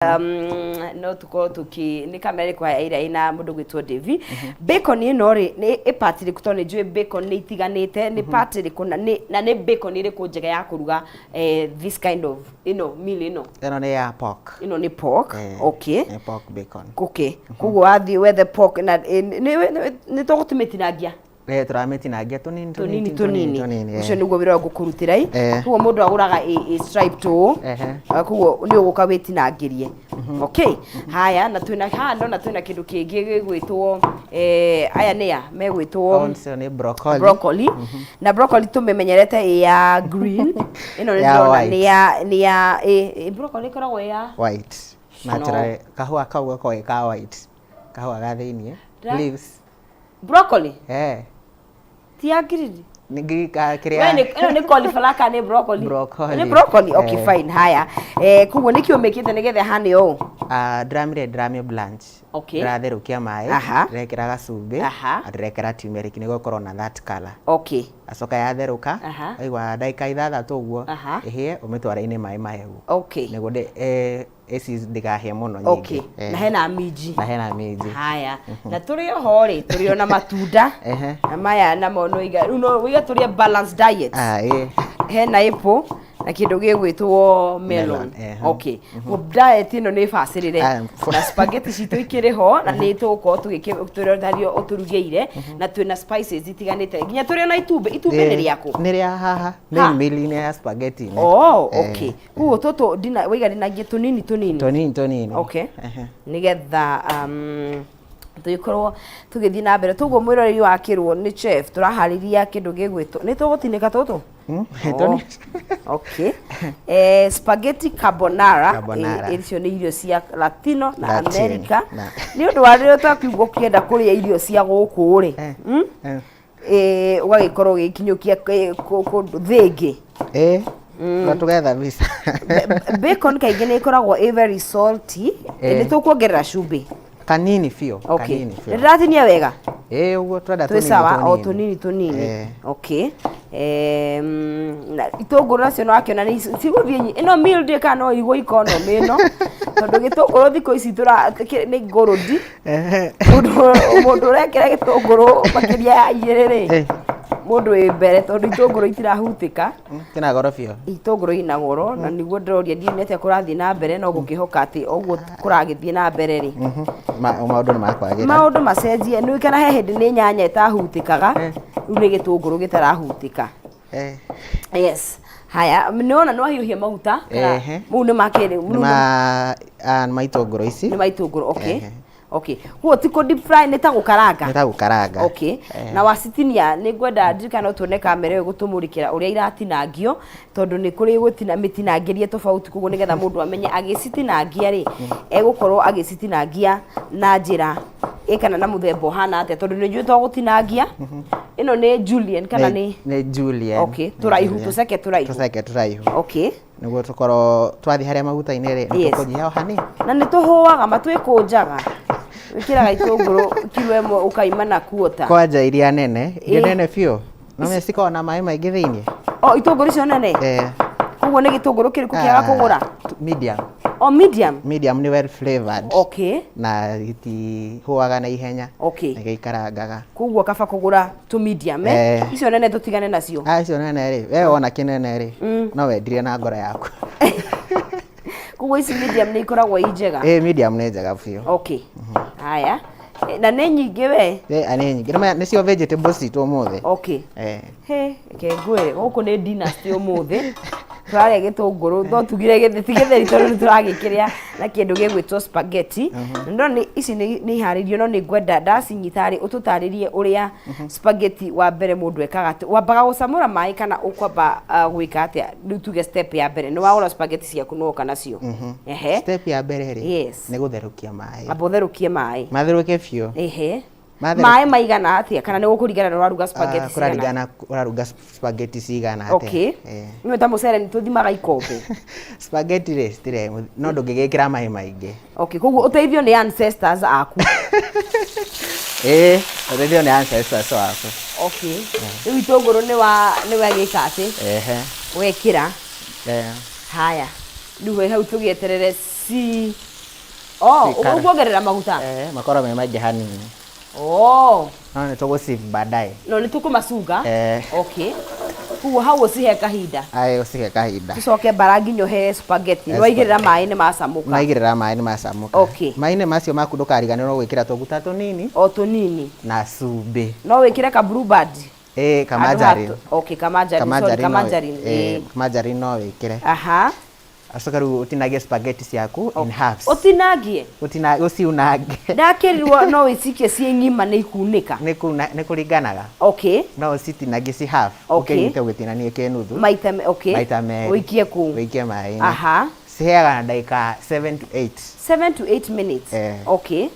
No tuko tuki ni kamera kwa ira ina mundu gwitwo Devi bacon ino ri ni part ri kutone njue bacon ni itiganite ni part ri kuna na ni bacon ri ku njega ya kuruga this kind of meal ino ni ya pork ni pork okay ni pork bacon okay kugo athi with the pork na ni to gutumitinagia turamitinagia tunini ucio niguo wira ngukurutira kugo mundu aguraga stripe to kugo ni uguka witinangirie okay haya na twina hano na twina kindu kingi gigwitwo aya ni ya megwitwo ni broccoli na broccoli tumemenyerete ya green ino ni ndona ni ya broccoli koragwo ya white natural kahua kauga ka white kahua ga thiini leaves broccoli tia green nigika kiria ni cauliflower ka ni broccoli ni broccoli okay fine haya kugo nikio mekite nigethe hani o dramire blanch okay ratherukia mai rekera gacumbi rekera turmeric nigo korwo na that color okay acoka yatheruka aigwa ndaika 6 uguo ihie umitwara-ini mai mahehu okay nigo esi ndigahie muno nyingi okay na hena minji haya na turi ho ri turi ona matunda na maya na mono iga wiga turi balanced diet hena apple na kindu gigwitwo melon okay diet ino ni facirire na spaghetti citu ikiri ho na ni tuko tugikiturario uturugeire na twina spices itiganite nginya turi ona itumbe ni riaku ni ria haha ni meal ya spaghetti okay kuo toto dina wiga dinagie tunini okay nigetha tuikorwo tugithi na mbere tuguo mwirori wakirwo ni chef turahariria kindu gigwitwo ni tugutinika tutu okay spaghetti carbonara icio ni irio cia Latino na America ni undu wa rio takiugo kienda kuria irio cia guku ri ugagikorwo gikinyukia kundu thingi together visa bacon kaingĩ ni ikoragwo very salty ni tukuongerera cumbi kanini fio kanini fio ndiratinia wega uguo twenda tunini okay na itunguru nacio no akiona ni ciguthie ino meal day kana no igwo economy ino tondu gitunguru thiko ici ni ngorodi mundu rekera gitunguru makiria ya igiriri mundu e mbere tondu itunguru itirahutika kina goro fio itunguru ina goro na niguo ndiroria ndimete kurathi na mbere no gukihoka ati oguo kuragithie na mbere ri maundu macenjie ni kana he hindi ni nyanya itahutikaga riu ni gitunguru gitarahutika yes haya niona no hiuhia maguta mu ni makere ni maitunguru ici ni maitunguru okay huo tiko deep fry ni ta gukaranga okay na wasitinia ni gwenda ndikana tuone kamera yo gutumurikira uria iratinangio tondu ni kuri gutina mitinangirie tofauti kugo nigetha mundu amenye agicitinangia ri egukorwo agicitinangia na njira ikana na muthembo hana ate tondu ni njui to gutinangia ino ni julienne kana ni julienne okay turaihu tuceke turaihu okay niguo tukoro twathi haria maguta-ini ri tukunyia hani na ni tuhuaga matwikunjaga wikiraga itunguru kilo ĩmwe ukaimana kuota kwanja iria nene fio no mesiko na mai maingi thiini itunguru cio nene kugo ni gitunguru kiriku kiaga kugura medium medium ni well flavored okay na iti huaga na ihenya okay na gikarangaga kugo kaba kugura tu medium icio nene tutigane nacio icio nene ri we wona kinene ri no wendirie na ngoro yaku kugo ici medium ni ikoragwo njega medium ni njega fio okay haya na nĩ nyingĩ we nĩ nyingĩ nĩcio vegetables citu ũmũthĩ okay ngwĩre gũkũ nĩ dynasty ũmũthĩ tũrarĩa gĩtũngũrũ no tugire gĩtheri tondũ tũragĩkĩrĩa na kĩndũ gĩgwĩtwo spaghetti ndona ici nĩ iharĩrio no nĩ ngwenda ndacinyita rĩ ũtũtarĩrie ũrĩa spaghetti wa mbere mũndũ ekaga wambaga gũcamũra maĩ kana ũkwamba gwĩka atĩa rĩu tuge step ya mbere nĩ wagũra spaghetti ciaku no ũka nacio step ya mbere rĩ nĩ gũtherũkia maĩ gũtherũkie maĩ matherũke biũ maĩ maigana atia kana nĩ gũkũringana na ũraruga spaghetti cigana kũringana ũraruga spaghetti cigana atia okay nĩ ta mũcere nĩ tũthimaga ikombe spaghetti rĩ stire no ndũngĩgĩkĩra maĩ maingĩ okay koguo ũteithio nĩ ancestors aku ũteithio nĩ ancestors aku okay rĩu itũngũrũ nĩ wagĩka atĩ wekĩra haya rĩu hau tũgĩeterere Oh, uguongerera maguta. Makoro me maji hanini. Oh. No nitugo save baadaye. No nituko masuga. Okay. Kuo hau ucihe kahinda. Ucihe kahinda. Tucoke barangi nyohe spaghetti. No igirira mai ni macamuka. No igirira mai ni macamuka. Okay. Mai ni macio maku ndukariganira no gwikira tuguta tunini. O tunini. Na cumbi. No wikire ka blue band. Kamajarin. Okay, kamajarin. Kamajarin no wikire. Aha. Acoka riu utinagie spaghetti ciaku in halves. Utinagie. Uciunage. Ndakirirwo no wicikie cie ngima ni ikunika. Ni kuringanaga. Okay. No citinagie ci half. Ukinyite ugitinanie ke nuthu. Maita okay. Maita me. Uikie ku. Uikie mai. Aha. Ciheaga na ndagika 7 to 8. 7 to 8 minutes. Okay.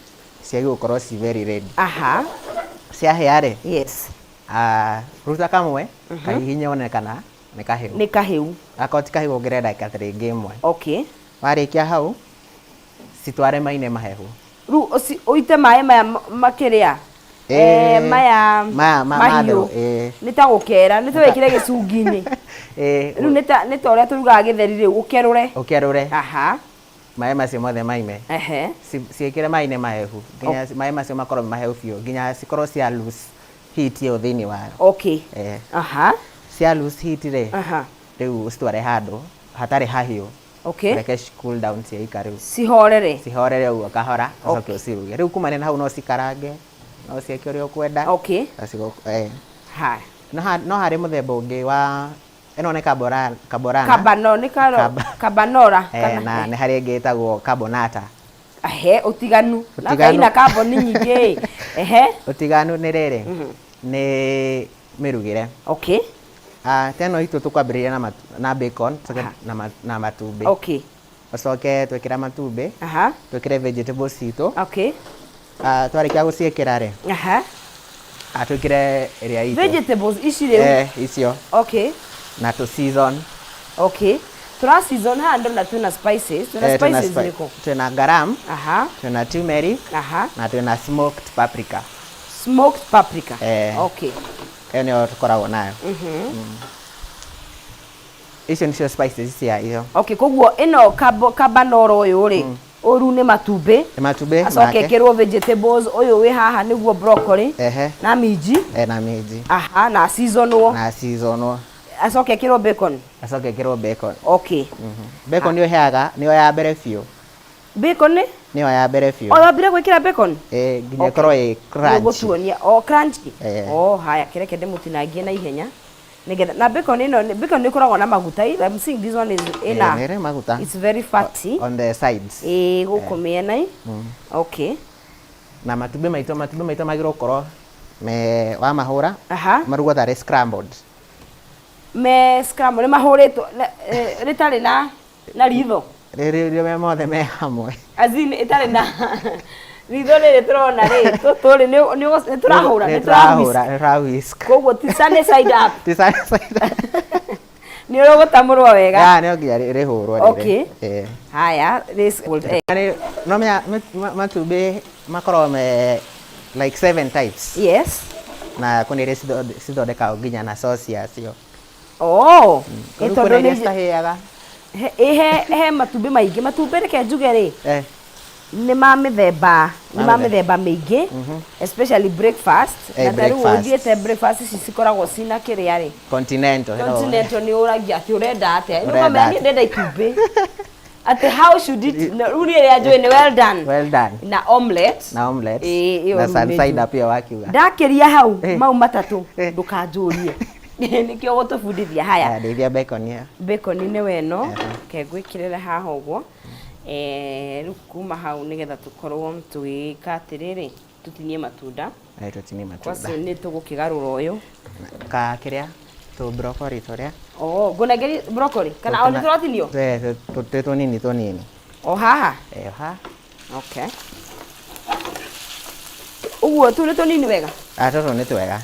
Ciagi gukorwo ci very ready. Aha. Ciahĩa ri. Yes. Ruta kamwe kahihinya onekana ni kahiu. Ni kahiu. Akoti kahiu ongerera ndagika ta ringi imwe. Okay. Warikia hau citware mai-inĩ mahehu. Ru uite mai maya makiria. Maya mahiu. Nita gukera, nita wekire gicungi-ini. Ru nita uria turugaga githeri riu ukerure. Ukerure. Aha. Mai macio mothe maime. Ciikire mai-inĩ mahehu. Nginya mai macio makorwo mahehu biũ. Nginya cikorwo cia lose heat yo thini wayo. Okay. Aha. Cia lose heat re. Aha. Riu citware handu hatari hahiu. Okay. Reke cool down cia ikariu. Cihorere. Cihorere uguo kahora. Acoke uciruge. Riu kumane na hau no cikarange. No ciake uria ukwenda. Okay. Hai. No hari muthemba ungi wa eno ne kaborana. Kabanora. Na ne hari ingi itagwo carbonata. Utiganu. Na ina carbon nyingi. Utiganu ni riri. Ni mirugire. Okay. Teno itu tukwambiriria na bacon na matumbi. Okay. Ucoke twikira matumbi. Twikire vegetables itu. Okay. Twarikia guciikira ri. Twikire iria itu. Vegetables ici riu. Icio. Okay. Na tu season. Okay. Tura season hando na tuna spices. Tuna spices ziko. Tuna garam. Tuna turmeric. Na tuna smoked paprika. Smoked paprika. Okay. Eno tukoragwo nayo. Icio nicio spices cia iyo. Okay, koguo ino kabanoro uyu ri. Oru ni matumbi. Matumbi. Acoke kirwo vegetables uyu wi haha niguo broccoli. Na minji. Na minji. Aha, na seasonal. Na seasonal. Acoke kirwo bacon. Acoke kirwo bacon. Okay. Bacon niyo heaga, niyo ya mbere biũ. Bacon ni? Niyo ya mbere biũ. Wambire gwikira bacon? Nginya korwo i crunchy. Gutuonia crunchy. Haya kireke ndemutinangie na ihenya. Nigetha na bacon ni koragwo na maguta. I'm seeing this one is nere maguta. It's very fatty on the sides. Guku miena. Okay. Na matumbi maito magiro korwo me wa mahura. Marugo that is scrambled. Me scrambled mahuritwo ritari na ritho. Rĩrĩ mothe me hamwe. Azini itari na ritho rĩrĩ turona rĩ tũrĩ nĩ turahura whisk. Koguo ti sunny side up. Ti sunny side up. Nĩ ũrũgũtamũrwo wega. Nĩ nginya rĩhũrwo rĩrĩ. Okay. Haya, this no me matumbi makorwo me like 7 types. Yes. Na kunire cithondeka nginya na sauce yacio. Ĩtondũ nĩ citahiaga. He matumbi maingĩ matumbi reke njuge rĩ nĩ ma mĩthemba mĩingĩ especially breakfast na tarĩu ũthiĩte breakfast ici cikoragwo cina kĩrĩa rĩ continental nĩ ũragia atĩ ũrenda atĩa nĩ ndenda itumbĩ atĩ how should it rĩu rĩrĩa njũĩ nĩ well done na omelette na sunny up pia wakiuga ndakĩria hau mau matatũ ndũkanjũrie nikio gutubundithia haya ndeithia bacon ya bacon ni weno ke gwikirira haha uguo riu kuma hau nigetha tukorwo tuika atiriri tutinie matunda tutinie matunda kwacio ni tugukigarura uyu ka kiria tu broccoli toria gunageri broccoli kana oni turotinio tunini haha okay uguo tu tunini wega tutu ni twega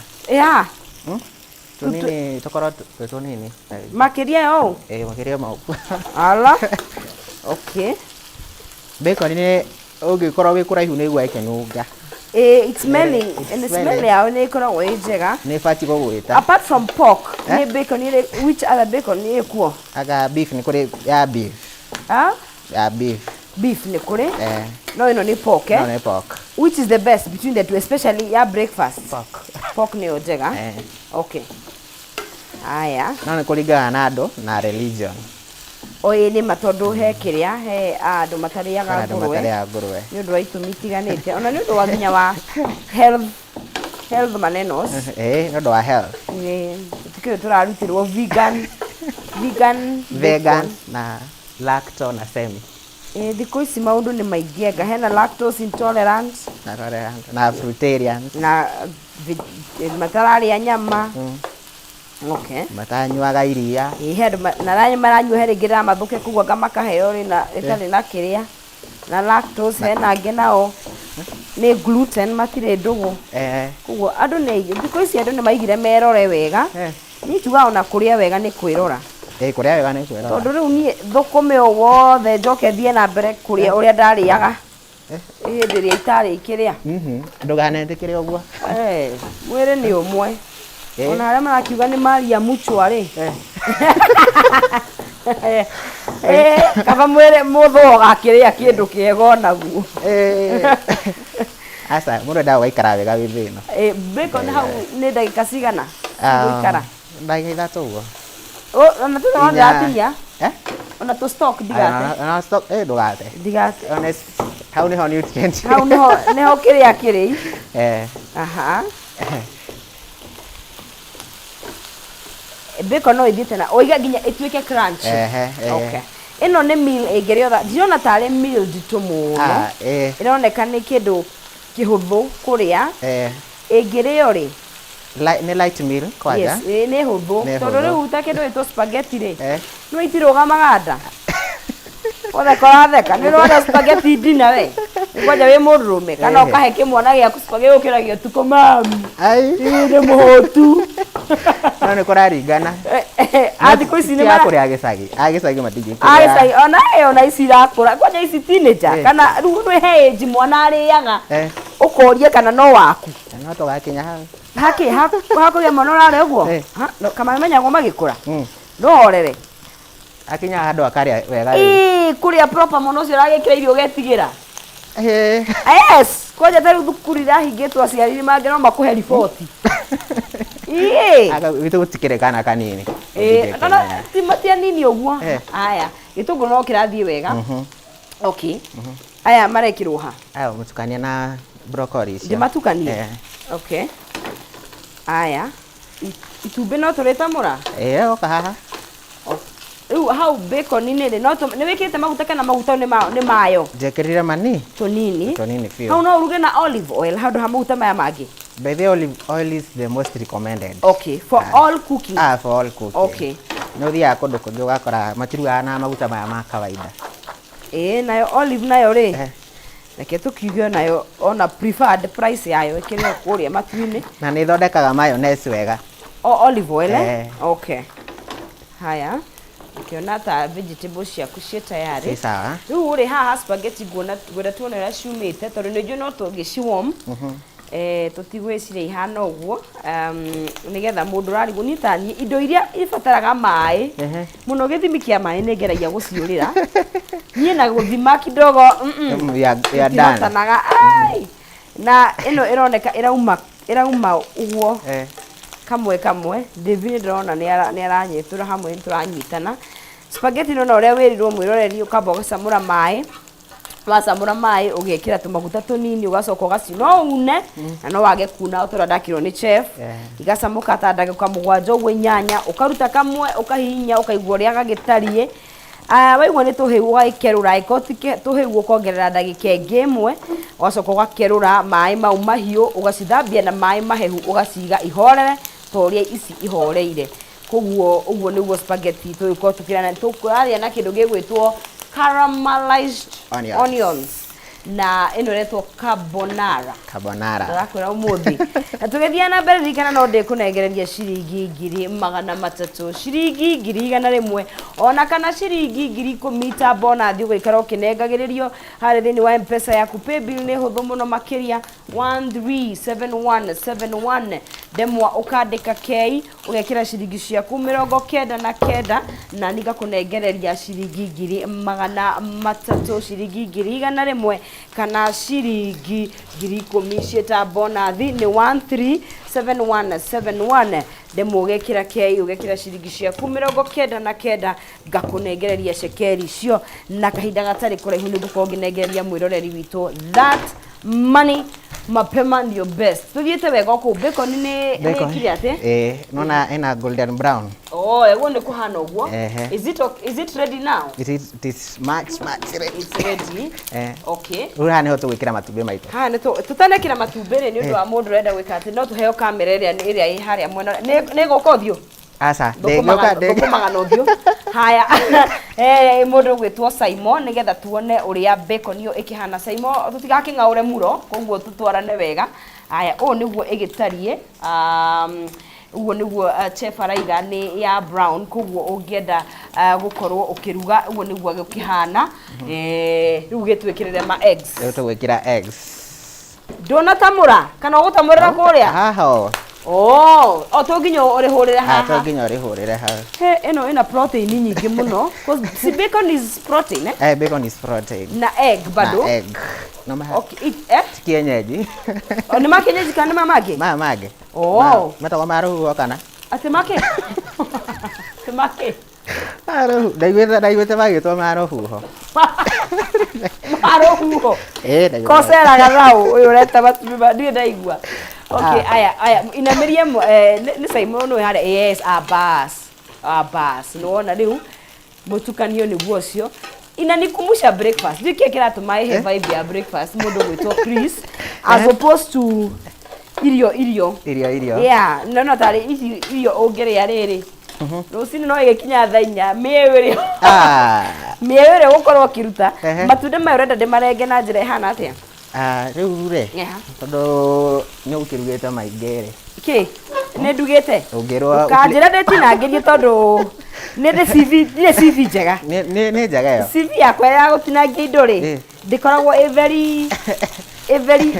tunini tokoro tunini makiria yo makiria mau ala okay bacon ni ungikorwo wi kuraihu ni igwa ikenunga it's smelling and the smell yao ni ikoragwo njega ni fati gugwita apart from pork ni bacon ni which other bacon ni kuo aga beef ni kuri ya beef ya beef beef ni kuri no ino ni pork no ni pork. Which is the best between the two, especially ya breakfast? Pork ni ojega. Okay. Aya no ni kuringana na andu na religion. Oye ni matondu he kiria he andu matariaga ngurwe ni undu wa itumi tiganite ona ni undu wa nginya wa health manenos ni undu wa health tukio turarutirwo vegan na lacto na semi thiko ici maundu ni maingienga hena lactose intolerant na fruitarian na matararia nyama. Okay. Matanyuaga iria. Na ranye maranyua heringira mathuke kugwa ngamakaheo rina itari na kiria na lactose hena ngenao ni gluten matire ndugu. Kugwa andu ni thiko ici andu ni maigire merore wega. Ni tuga ona kuria wega ni kwirora. Kuria wega ni kwirora. Tondu riu ni thukume wothe njoke thie na mbere kuria uria ndariaga. Hindi ria itari ikiria. Nduganethikire uguo. Mwire ni umwe. Ona aria marakiuga ni Maria Muchwari. Kaba mwire mutho gakiria kindu kiego naguo. Asa mundu ndawa ikara wega withino. Bacon hau ni ndagika cigana guikara? Ndagika 3 uguo. Ona tu no ndatinya. Ona tu stock digate. Ona stock ndugate. Digate. Ona hau ni ho nutrient. Hau ni ho kiria kiri. Aha. Bacon no ithiete na oiga ginya ituike crunch. Okay. Ino ni meal igeriotha ndiona tare meal ditu muno. Ironeka ni kindu kihuthu kuria. Igerio ri ni light meal kwaja. Yes, ni huthu. Tondu riu ta kindu ito spaghetti ri. No itiruga maganda. Ora koratheka ni rona spaghetti dinner we. Ngoja we murume kana ukahe kimwana giaku spaghetti ukiragio tuko mami. Ai ni muhotu. No ni kuraringana. Athi ici ni mara kuria agicagi matingi. Agicagi ona ici irakura. Ngoja ici teenager kana riu ni he age mwana ariaga. Ukorie kana no waku. No to gakinya hau. Hakuria mwana urare uguo. Kama menyagwo magikura. No orere. Akinya handu akaria wega. Kuria proper muno ucio uragikira irio getigira. Yes, koja tari thukuru irahingitwo aciari mangĩ no makuhe riboti. Aga witu gutikire kana kanini. Kana timatia nini uguo. Aya, gitunguru no kirathie wega. Okay. Aya marekirwo ha. Aya mutukania na broccoli icio. Ndimatukanie. Okay. Aya. Itumbe no turetamura? Oka haha. Riu hau bacon ni ri no ni wikite maguta kana maguta ni mayo. Njekirire mani. Tonini fio. Hau no uruge na olive oil handu ha maguta maya mangi. By the olive oil is the most recommended. Okay, for all cooking. For all cooking. Okay. No thia kundu kungi ugakora matiruga na maguta maya ma kawaida. Nayo olive nayo ri. Reke tukiuge nayo ona preferred price yayo ikire kuria matuini. Na ni thondekaga mayonnaise wega. Olive oil Okay. Haya. Ukiona ta vegetables ciaku cie tayari. Sawa. Riu uri haha spaghetti gwenda tuone ria ciumite tondu ni no tungiciwarm. Tutigwiciria ihana uguo nigetha mundu rarigu ni tani indo iria ibataraga mai muno githimi kia mai ni ngeragia guciurira nie na guthima kidogo ya dana na ino ironeka irauma uguo kamwe David ndona ni aranyitura hamwe turanyitana spaghetti no uria wirirwo mwiroreri ukamba gucamura mai wasamura mai ugekira tumaguta tunini ugacoka ugacino une na no wage kuna utora ndakirwo ni chef igacamuka ta ndagika 7 uguo nyanya ukaruta kamwe ukahinya ukaigua ria gagitarie waigua ni tuhiu ugakerura ikotike tuhiu ukongerera ndagika ingimwe ugacoka ugakerura mai mau mahiu ugacithambia na mai mahehu ugaciga ihorere toria ici ihoreire koguo uguo niguo spaghetti tuyiko tukirana tukuraria na kindu gigwitwo caramelized onions na ino retwo carbonara ndakwira umuthi na tugethia na mbere rikana no ndikunengereria ciringi 300 ciringi 100 ona kana ciringi 10 bonus ugikara ukinengagiririo hari thini wa M-Pesa yaku pay bill ni huthu muno makiria 137171 ndemwa ukandika K ugekira ciringi ciaku 99 na nigakunengereria ciringi 300 ciringi 100 kana ciringi 10,000 cieta bonus ni 137171 ndemwa ugekira K ugekira ciringi ciaku 99 ngakunengereria cekeri cio na kahinda gatari kuraihu ni gukorwo nginengereria mwiroreri witu that money mapema ndio best. Tugiete wega ku bacon ni kile ate? Nona ina golden brown. Oh, ego ni kuhana uguo. Is it ready now? It is much ready. It's ready. Okay. Ura ni hoto gwikira matumbe maitu. Ha ni tutanekira matumbe ni undu wa mundu renda gwika ate no tuheo kamera iria i haria mwena ni gukothio. Asa, ndokumaga nothio. Haya. Mundu gwitwo Simon nigetha tuone uria bacon yo ikihana Simon tutigaking'aure muro koguo tutwarane wega. Haya, o niguo igitarie. Uguo niguo chef araiga ni ya brown koguo ungienda gukorwo ukiruga uguo niguo gukihana. Riu gitwikirire ma eggs. Tugwikira eggs. Donatamura kana gutamurira kuria? Haha. Oh, otoginyo orihurire haha. Otoginyo orihurire haha. Eno ina protein nyingi muno because bacon is protein bacon is protein. Na egg bado. Na egg. No ma. Okay, kienyeji. Ni makienyeji kana mamage? Mamage. Oh. Mata maruhu kana. Ate make? Ate make. Maruhu. Daigwete magitwo maruhu ho. Maruhu ho. Daigwete. Kosera gathau uyu reta batuba ndio ndaigua. Okay, aya ina Miriam ni Simon no hare yes Abbas no riu mutukanio ni guocio ina nikumusha breakfast dikie kira tumai he vibe ya breakfast mundu gwitwo Chris as opposed to irio yeah no tari irio ongeria riri rucini no igikinya thainya miewire miewire gukorwo kiruta matunda mayo renda ndimarenge na njira ihana atia riu re tondu ni ukirugite maingere ki ne ndugite ungirwa kanjira ndetinangirie tondu ni CV njega ni njega yo CV yakwa ya gutinangia indo ri ndikoragwo very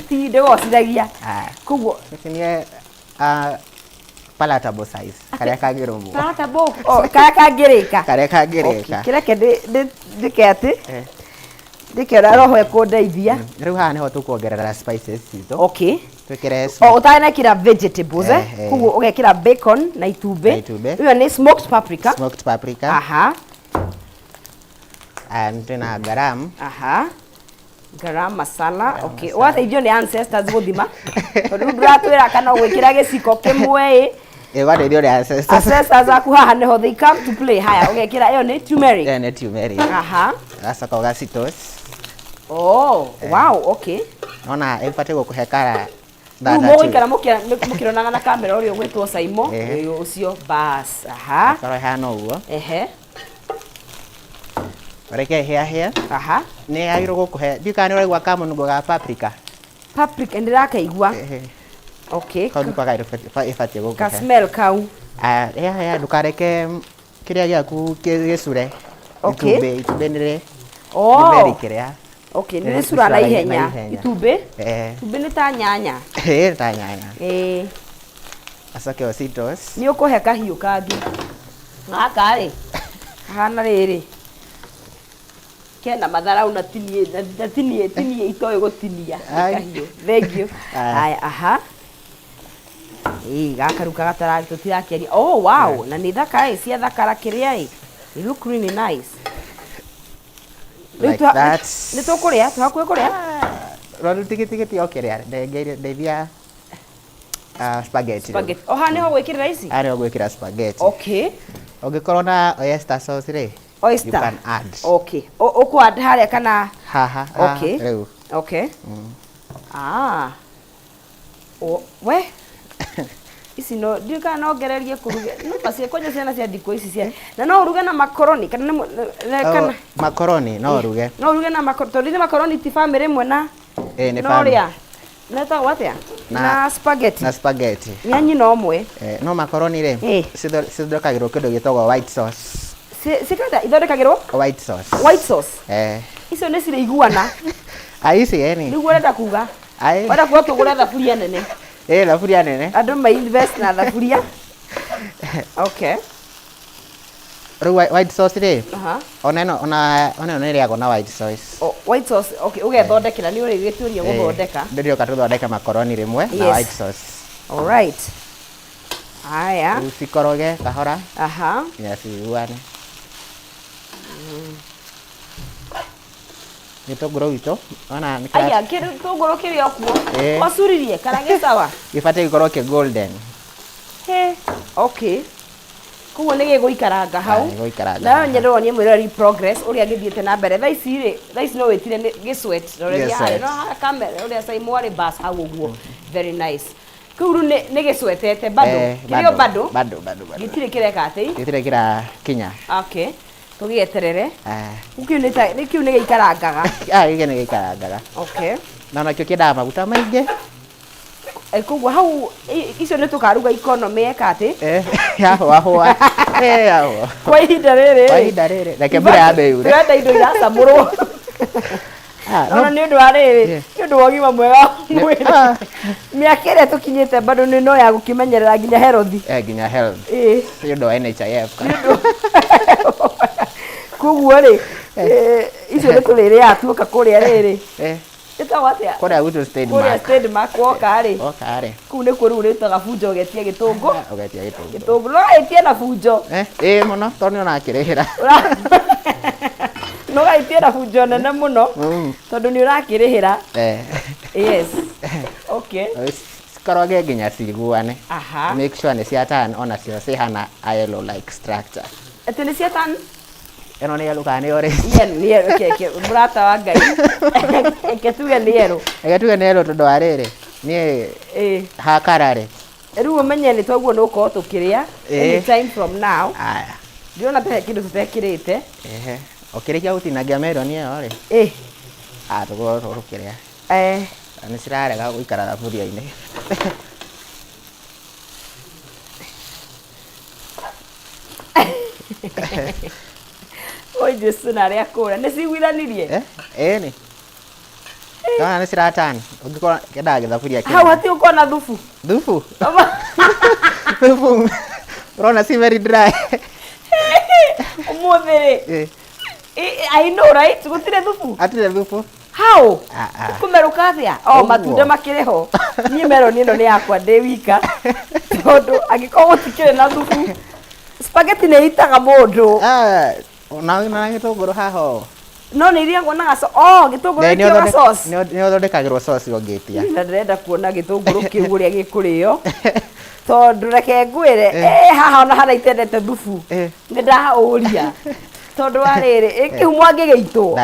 ti ndigociragia koguo ni palatable size karia kangirumbu palatable karia kangirika kireke ndike ati ndikera roho ekundeithia riu haha niho tukuongerera spices cito okay twikire utanekira vegetables koguo ugekira bacon na itumbe iyo ni smoked paprika aha and tena garam masala okay what idio ni ancestors guthima tondu nduratwira kana gwikira giciko kimwe what idio ni ancestors aku haha niho they come to play haya ugekira iyo ni turmeric aha gacoka ugacitos wow okay ona ipate gukuhekara Muikara mukironaga na kamera urio gwitwo Saimo ucio bas aha karo hano uguo reke hea aha ni agiro gukuhe ndikani uraigwa kamunungo ga paprika ndirakaigua okay kau ndikwa gairo ifatie gukuhe ka smell kau hea ndukareke kiria giaku gicure okay itumbe nire kiria okay ni sura na ihenya itumbe ni ta nyanya ta nyanya asoke ositos ni ukuhe kahiu kangi ngaka ri hana riri kena matharau na tinie itoe gutinia kahiu thank you aha gakaruka gatara tutirakiaria wow na ni thaka cia thakara kiria you look really nice like that ni tukuria tuhakwe kuria rodu tikiti okeria ndeithia spaghetti oha niho gwikira ici niho gwikira spaghetti okay ungikorwo na oyster sauce ri oyster you can add okay uku add haria kana haha okay riu okay we ici no ndika no gererie kuruga no basi kwenye ciana cia ndiko ici cia na no uruge na macaroni kana macaroni no uruge na macaroni macaroni ti family imwe na ni family na ta watia na spaghetti nyanyi no mwe no macaroni ri cithondekagirwo kindu gitagwo white sauce sikada ithondekagirwo white sauce icio ni cire iguana ici ni niguo renda kuga wenda kuga tugura thaburia nene thaburia nene. Andu ma invest na thaburia. Okay. White sauce ri. Ona nä rä agwo na white sauce. Oh, white sauce. Okay, ugethondekera ni uri gituria guthondeka. Ndio katuthondeka makoroni rimwe na white sauce. All right. Haya. Usikoroge kahora. Yes, uane. Gitunguru wito. Ona nikira. Aya, gitunguru kiri okuo. Wasuririe kana gisawa. Gibate gikorwo ki golden. Okay. Kuo nä gä gå ikaranga hau na nyendwo nie mwä progress å rä a gä thiä na mbere thaa ici no wä tire gä sweat roreria harä no kamera å rä a cai mwarä bas hau å guo very nice kä u nä gä swetete bado kä rä o bado gä tirä kä reka atä gä tirä kä ra kinya tå gä eterere kä u nä gä ikarangaga gä kä nä gä ikarangaga na nakä kä endaga maguta maingä koguo hau icio nä tå karuga economy eka atä yahåahåa kwa ihinda rä reke mbura yambe yure turenda indo iracamå rwo ona nä å ndå wa rä rä nä å ndå wa å gima mwega mwä mä aka ä rä a tå kinyä te bado nä no ya gå kä menyerera nginya nginya nä å ndå wa NHIF koguo rä icio nä tå rä rä atuoka kå rä a rä rä Korea gutu stand mark woka ri ku ne kuru ri taga bunjo getie gitungu no etie na bunjo muno to ni ona akirihira no etie na bunjo nene muno tondu ni urakirihira yes okay koroge nginya ciguane make sure ni cia tan ona cio cihana yellow like structure ati ni cia tan eno nä yellow kana nä ore ke murata wa ngai ke tuge nä yellow tondå wa rä rä niä hakararä rä u å menye nä twaguo nä å korwo tå kä rä a anytime from now ndirona ta he kä ndå tå tekä rä te å kä rä kia gå tinangia meroni ä yo rä tå korwo tå kä rä a nä cirarega gå ikara thaburia-inä oi jesu na ria kura nä ciguiranirie nä nä ciratani å ngä korwo kendaga gä thaburia hau hati å korwo na thubu thubu å rona ci very dry å thä rä I know right gå tirä thubu atirä thubu hau kå merå ka atä a matunda makä rä ho niä meroni ä no nä yakwa ndä wika tondå angä korwo gå tikä rä na thubu spaghetti nä itaga må ndå na gä tå ngå rå haha no nä iria nguonaga gä tå ngå rå nä å thondekagä rwo å ngä tia na ndärenda kuona gä tå ngå rå kä u å rä a gä kå rä o tondå reke ngwä re haha ona hana itendete thubu nä ndaå ria tondå wa rä rä kä humwa ngä gä itwo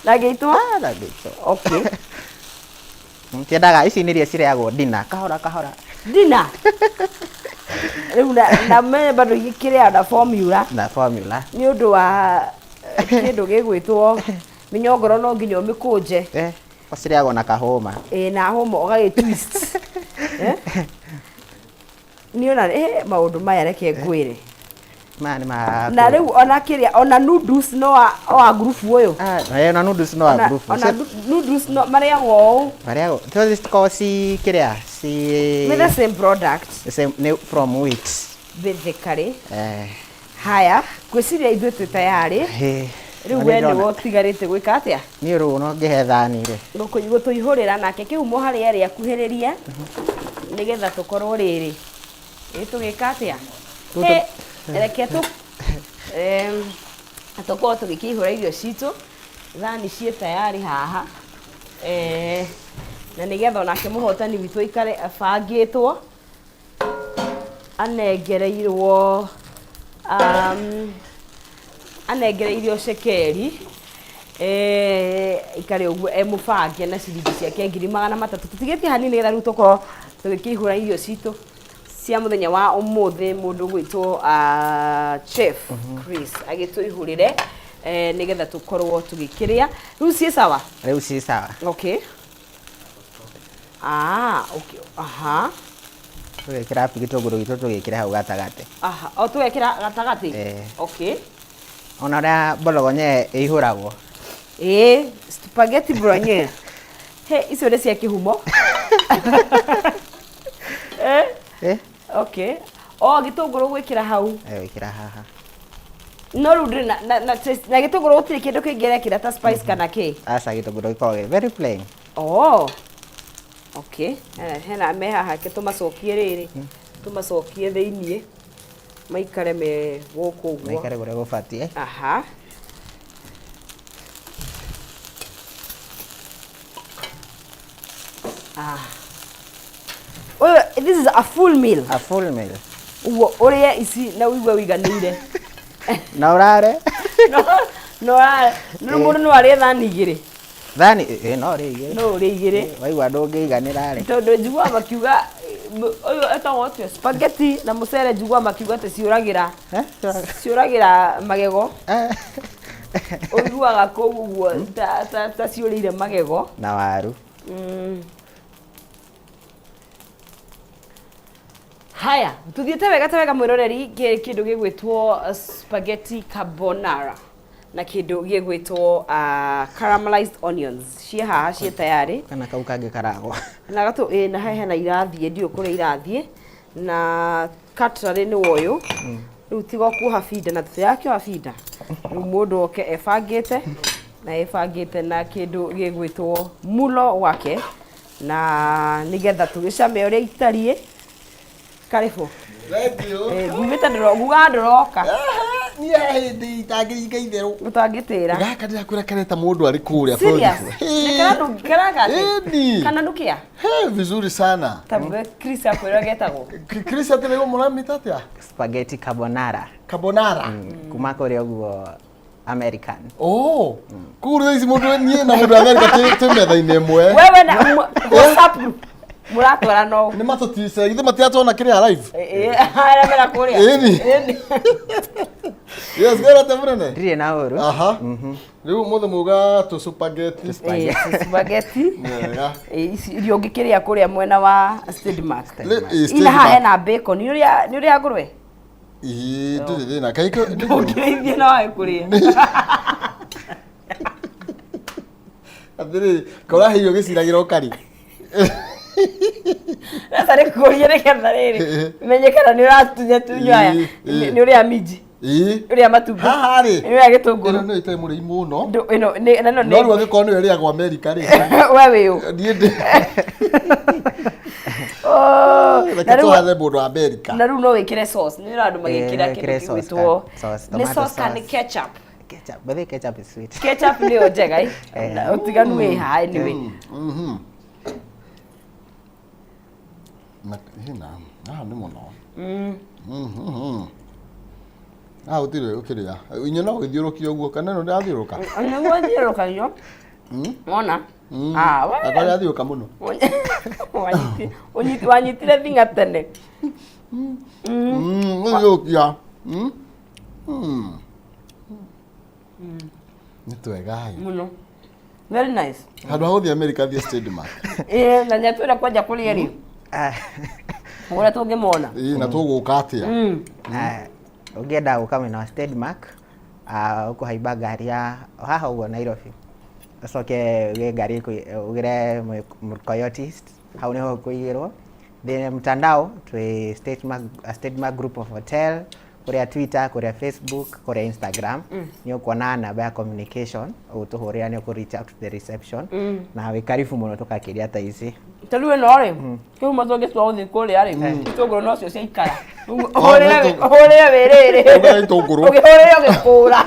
ndangä itwo tiendaga ici nä ria cireagwo ndina kahora ndina rä u na menye bado igä kä rä a na formula nä å ndå wa kä ndå gä gwä two mä nyongoro no nginya å mä kå nje cireagwo na kahåma na håma å gagä twist nä ona maå ndå maya reke ngwä re na rä u ona kä rä a ona noodles no wa group å yå ona noodles no wa group noodles no mareagwo å cikorwo ci kä rä a the same product from wheat bithikari haya gwiciria ithuĩ twĩ tayarĩ rĩu we nĩ wo tigarĩte gwĩka atĩa niĩ rĩu no ngĩhe thani rĩ gũtũihũrĩra nake kĩhumo harĩa rĩ akuhĩrĩria nĩgetha tũkorwo rĩrĩ tũgĩka atĩa reke tũkorwo tũgĩkĩihũra irio citũ thani ciĩ tayarĩ haha na nĩgetha onake mũhotani witũ aikare abangĩtwo anengereirio cekeri ikare ũguo mũbange na ciringi ciake 300 tũtigĩtie hanini nĩgetha rĩu tũkorwo tũgĩkĩihũra irio citũ cia mũthenya wa ũmũthĩ mũndũ gwĩtwo chef Chris agĩtũihũrĩre nĩgetha tũkorwo tũgĩkĩrĩa rĩu ciĩ sawa okay okay tũgĩkĩra gĩtũngũrũ gitũ tũgĩkĩra hau gatagaté tũgĩkĩra gatagaté okay ona ũrĩa bolognese ĩihũragwo spaghetti bolognese icio nĩ cia kĩhumo Okay. O gitunguru gwikira hau. Wikira haha. No rudri na gitunguru utiri kindu kingerekira ta spice kana ki. Asa gitunguru ikoge very plain. Oh. Okay. Hena me haha ke tumacokie riri. Tumacokie theinie. Maikare me guku guo. Maikare gore gubatie. Aha. Oh, this is a full meal. A full meal. Uwo oria isi na uigwa wiganire. Na urare? No ara. No mundu no ari thani igiri. Thani no ri igiri. No ri igiri. Waigwa ndungiiganira ri. Tondu njigua makiuga oyo etagwo atio spaghetti na mucere njigua makiuga te ciuragira. Ciuragira magego. Oiguaga koguo ta ciurire magego. Na waru. Haya, tuthiete wega mwiroreri kindu gigwitwo spaghetti carbonara na kindu gigwitwo caramelized onions. Cie haha cie tayari. Kana kau kangi karagwo. Na gato na hena irathie ndio kure irathie na cutlery ni woyo. Riu tigo kuha binda na tutu yake wa binda. Riu mundu oke ebangite na kindu gigwitwo mulo wake na nigetha tugicame uria itarie. Karibu. Radio. Gumita guga ndoroka. Ni hindi itagiriga itherũ. Utangitira. Gaka ndirakwira kaneta mundu ari kuria Serious? Nikana Eni. Kana nukia? Vizuri sana. Tabe Chris akwira getagwo. Chris atirego muramita atia? Spaghetti carbonara. Carbonara. Kuma kuri oguo American. Oh. Kuri ici mundu nie na mundu America tumetha-ini imwe. Wewe na WhatsApp group. Muratwara no. Ni matutise ithe matiatona kiria live. Ara mera kuria. Eni. Yes, gara tamrene. Ndire na uru. Aha. Riu muthe muga tu spaghetti. Spaghetti. Yeah. Irio ngikiria kuria mwena wa State Mark. Ina ha hena bacon. Ni uria ngurwe. Ndire na kaiko. Ndire na wa kuria. Ndire kora hiyo giciragira ukari. Nasa rekuria nigetha riri menyekana ni uratunya tunyaya ni uria miji uria matumbi haha ri ni uria gitunguru no ite muri muno no no ruo gikono uria gwa America ri wewe u ndiende na riu hale mundu wa America na riu no wikire sauce ni randu magikira kindu gitwo ni sauce kan ketchup but the ketchup is sweet. Ketchup ni ojega na utiganu we ha anyway na hina ni muno utire ukiria inyo no githiurukia uguo kana no ndathiuruka ana guthiuruka yo mona wewe akari athiuruka muno wanyitire thinga tene guthiurukia ni twegai muno very nice handu ha guthii America thie State Mark na nyatwira kwanja kuria ri ora tungimona na tuguka atia ungienda guka mwena wa State Mark uko haiba ngari ya haha uguo Nairobi ucoke uge ngari ugire Coyotes hau niho kuigirwo the mtandao twi State Mark group of hotel kuria Twitter kuria Facebook kuria Instagram ni ukuona namba ya communication utuhuria ni ku reach out to the reception na wikarifu muno tukakiria ta ici Taluwe no ri kiu mazoge twathi kuri ari itunguru no cio ciikara hore werere ugihore ugikura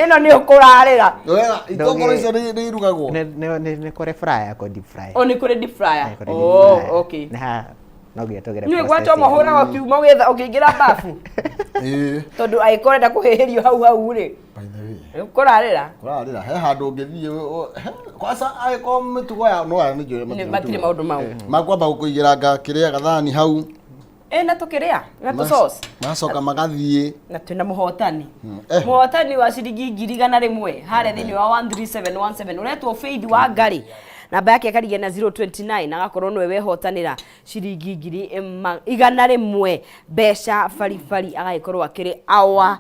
ino ni ukurarira itunguru icio ni irugagwo ni kore fryer ko deep fry ni kore deep fryer okay na no gya tugere ni gwacho mahora wa kiuma wetha ukiingira bafu tondu aikorenda kuhihirio hau ri by the way kurarira he handu ngithie kwasa aiko mitugo ya no ni njure matire maundu mau makwamba gukuigiranga kiria gathani hau na tukiria na tu sauce macoka magathie na twina muhotani muhotani wa ciringi 100 hare thini wa 13717 uretwo Faith wa ngari namba yake akarige na 029 agakorwo nwe wehotanira ciringi 100 mbeca baribari agaikorwo akiri our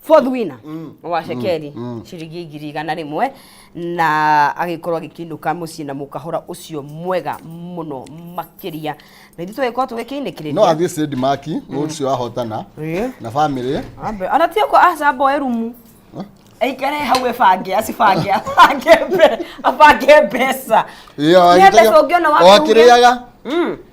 fourth winner wa Shekeri ciringi 100 na agikorwo agikinuka mucii na mukahora ucio mwega muno makiria na ithu tweko tugikiinikiriria no athie Said Maki ucio ahotana na family ambe anatio ko acabo erumu aikare hau efange asifange afange pesa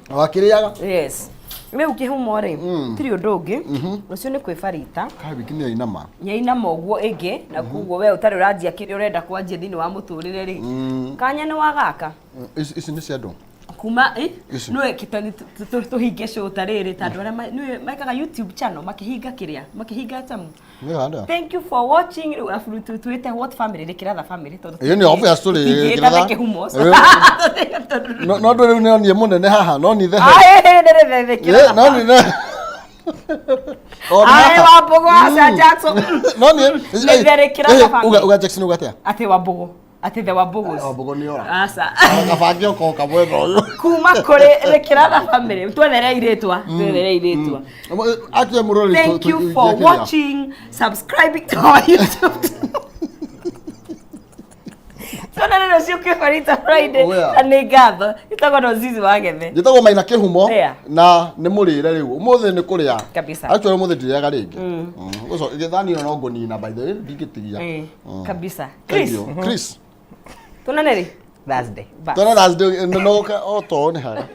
wakiriaga yes Meu kihumore tiri undu ungi ucio ni kwifarita kabikini yainama yainama uguo igi na kuguo we utari uranjia kiri urenda kwanjia thini wa muturire ri kanya ni wagaka ici ni ciandu kuma no kitani tuhinge show tariri tandu aria maikaga YouTube channel makihinga kiria makihinga tamu thank you for watching after tuite what family Rikiratha family tondu iyo ni ofu ya story Rikiratha no ndo riu ni munene haha no ni the no ni ne ai Wambugu asa Jackson no ni Rikiratha family uga Jackson ugatia ate Wambugu ate the Wambugu ni ora asa akafangio ko kabwetho uyu kuma kuri Rikiratha family twethere iretwa atia murori thank you for watching subscribing to our YouTube Tona neno cio kifarita Friday ani gatho itagwo no zizi wagethe gitagwo Maina Kihumo na ni murire riu umuthi ni kuria kabisa actually umuthi ndiriaga ringi uco githani no ngonina by the way ndingitigia kabisa Chris tuna neri Thursday no oto ni haga